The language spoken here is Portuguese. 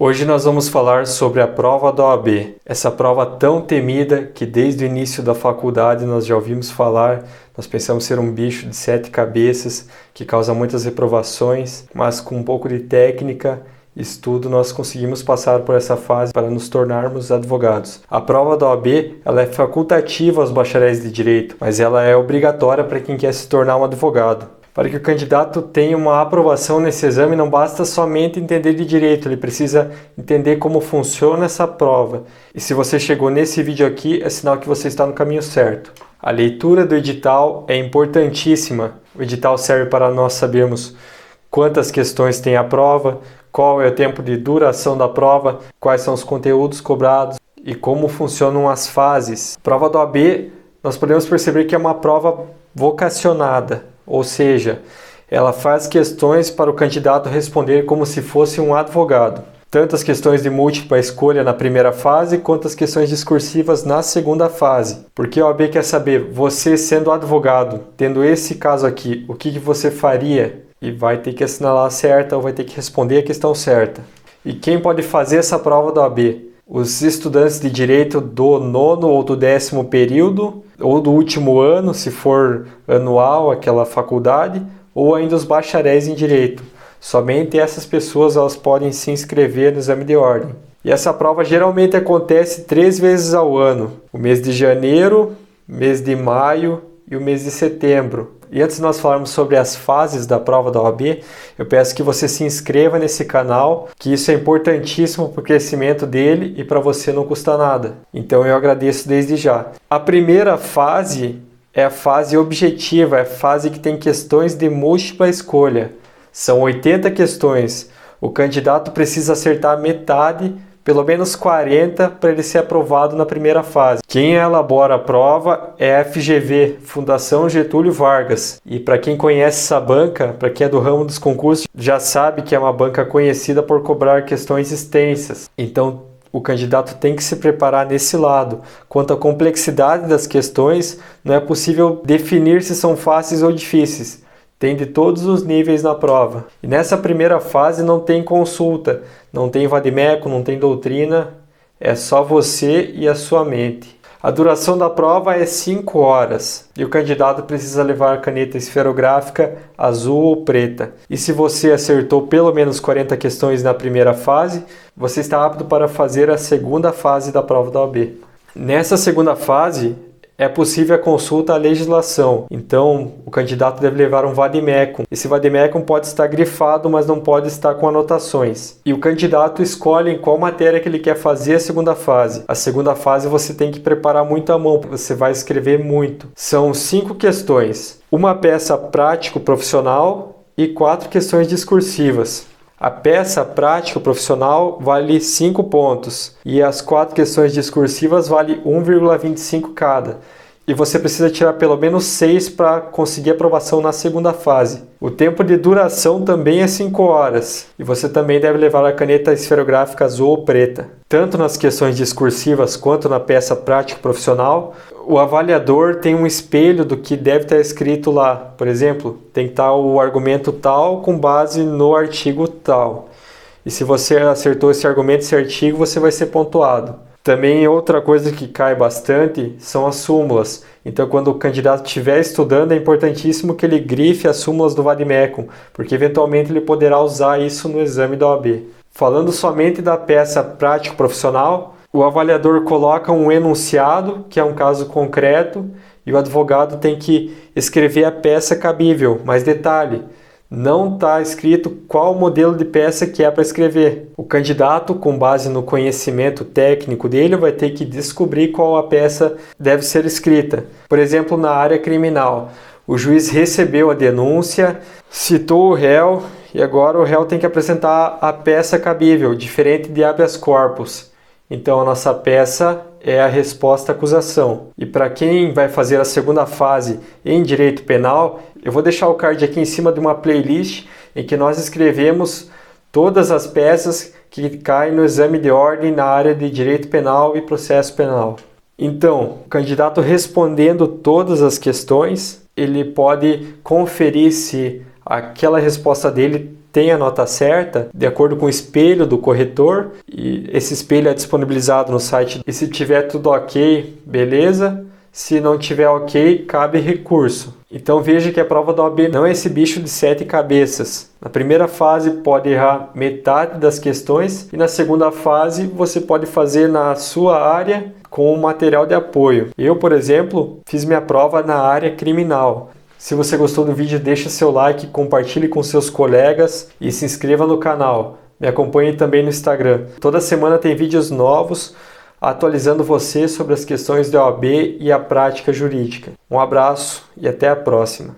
Hoje nós vamos falar sobre a prova da OAB, essa prova tão temida que desde o início da faculdade nós já ouvimos falar, nós pensamos ser um bicho de 7 cabeças que causa muitas reprovações, mas com um pouco de técnica, estudo, nós conseguimos passar por essa fase para nos tornarmos advogados. A prova da OAB ela é facultativa aos bacharéis de Direito, mas ela é obrigatória para quem quer se tornar um advogado. Para que o candidato tenha uma aprovação nesse exame, não basta somente entender de direito, ele precisa entender como funciona essa prova. E se você chegou nesse vídeo aqui, é sinal que você está no caminho certo. A leitura do edital é importantíssima. O edital serve para nós sabermos quantas questões tem a prova, qual é o tempo de duração da prova, quais são os conteúdos cobrados e como funcionam as fases. A prova da OAB, nós podemos perceber que é uma prova vocacionada. Ou seja, ela faz questões para o candidato responder como se fosse um advogado. Tanto as questões de múltipla escolha na primeira fase, quanto as questões discursivas na segunda fase. Porque a OAB quer saber, você sendo advogado, tendo esse caso aqui, o que você faria? E vai ter que assinalar certa ou vai ter que responder a questão certa. E quem pode fazer essa prova da OAB? Os estudantes de Direito do 9º ou do 10º período, ou do último ano, se for anual aquela faculdade, ou ainda os bacharéis em Direito. Somente essas pessoas elas podem se inscrever no exame de ordem. E essa prova geralmente acontece 3 vezes ao ano. O mês de janeiro, mês de maio e o mês de setembro. E antes de nós falarmos sobre as fases da prova da OAB, eu peço que você se inscreva nesse canal, que isso é importantíssimo para o crescimento dele e para você não custa nada. Então eu agradeço desde já. A primeira fase é a fase objetiva, é a fase que tem questões de múltipla escolha. São 80 questões. O candidato precisa acertar metade, pelo menos 40, para ele ser aprovado na primeira fase. Quem elabora a prova é a FGV, Fundação Getúlio Vargas. E para quem conhece essa banca, para quem é do ramo dos concursos, já sabe que é uma banca conhecida por cobrar questões extensas. Então, o candidato tem que se preparar nesse lado. Quanto à complexidade das questões, não é possível definir se são fáceis ou difíceis. Tem de todos os níveis na prova. E nessa primeira fase não tem consulta, não tem vade-mecum, não tem doutrina, é só você e a sua mente. A duração da prova é 5 horas e o candidato precisa levar caneta esferográfica azul ou preta. E se você acertou pelo menos 40 questões na primeira fase, você está apto para fazer a segunda fase da prova da OAB. Nessa segunda fase, é possível a consulta à legislação, então o candidato deve levar um vade-mecum. Esse vade-mecum pode estar grifado, mas não pode estar com anotações. E o candidato escolhe em qual matéria que ele quer fazer a segunda fase. A segunda fase você tem que preparar muito à mão, você vai escrever muito. São 5 questões, uma peça prático-profissional e 4 questões discursivas. A peça prático-profissional vale 5 pontos e as 4 questões discursivas vale 1,25 cada. E você precisa tirar pelo menos 6 para conseguir aprovação na segunda fase. O tempo de duração também é 5 horas e você também deve levar a caneta esferográfica azul ou preta. Tanto nas questões discursivas quanto na peça prático-profissional, o avaliador tem um espelho do que deve estar escrito lá. Por exemplo, tem que estar o argumento tal com base no artigo tal. E se você acertou esse argumento, esse artigo, você vai ser pontuado. Também outra coisa que cai bastante são as súmulas. Então, quando o candidato estiver estudando, é importantíssimo que ele grife as súmulas do vade-mecum, porque eventualmente ele poderá usar isso no exame da OAB. Falando somente da peça prático-profissional, o avaliador coloca um enunciado, que é um caso concreto, e o advogado tem que escrever a peça cabível. Mas detalhe, não está escrito qual modelo de peça que é para escrever. O candidato, com base no conhecimento técnico dele, vai ter que descobrir qual a peça deve ser escrita. Por exemplo, na área criminal, o juiz recebeu a denúncia, citou o réu e agora o réu tem que apresentar a peça cabível, diferente de habeas corpus. Então a nossa peça é a resposta à acusação. E para quem vai fazer a segunda fase em direito penal, eu vou deixar o card aqui em cima de uma playlist em que nós escrevemos todas as peças que caem no exame de ordem na área de direito penal e processo penal. Então, o candidato respondendo todas as questões, ele pode conferir se aquela resposta dele tem a nota certa, de acordo com o espelho do corretor, e esse espelho é disponibilizado no site. E se tiver tudo ok, beleza. Se não tiver ok, cabe recurso. Então veja que a prova da OAB não é esse bicho de 7 cabeças. Na primeira fase pode errar metade das questões e na segunda fase você pode fazer na sua área com material de apoio. Eu, por exemplo, fiz minha prova na área criminal. Se você gostou do vídeo, deixa seu like, compartilhe com seus colegas e se inscreva no canal. Me acompanhe também no Instagram. Toda semana tem vídeos novos atualizando você sobre as questões da OAB e a prática jurídica. Um abraço e até a próxima.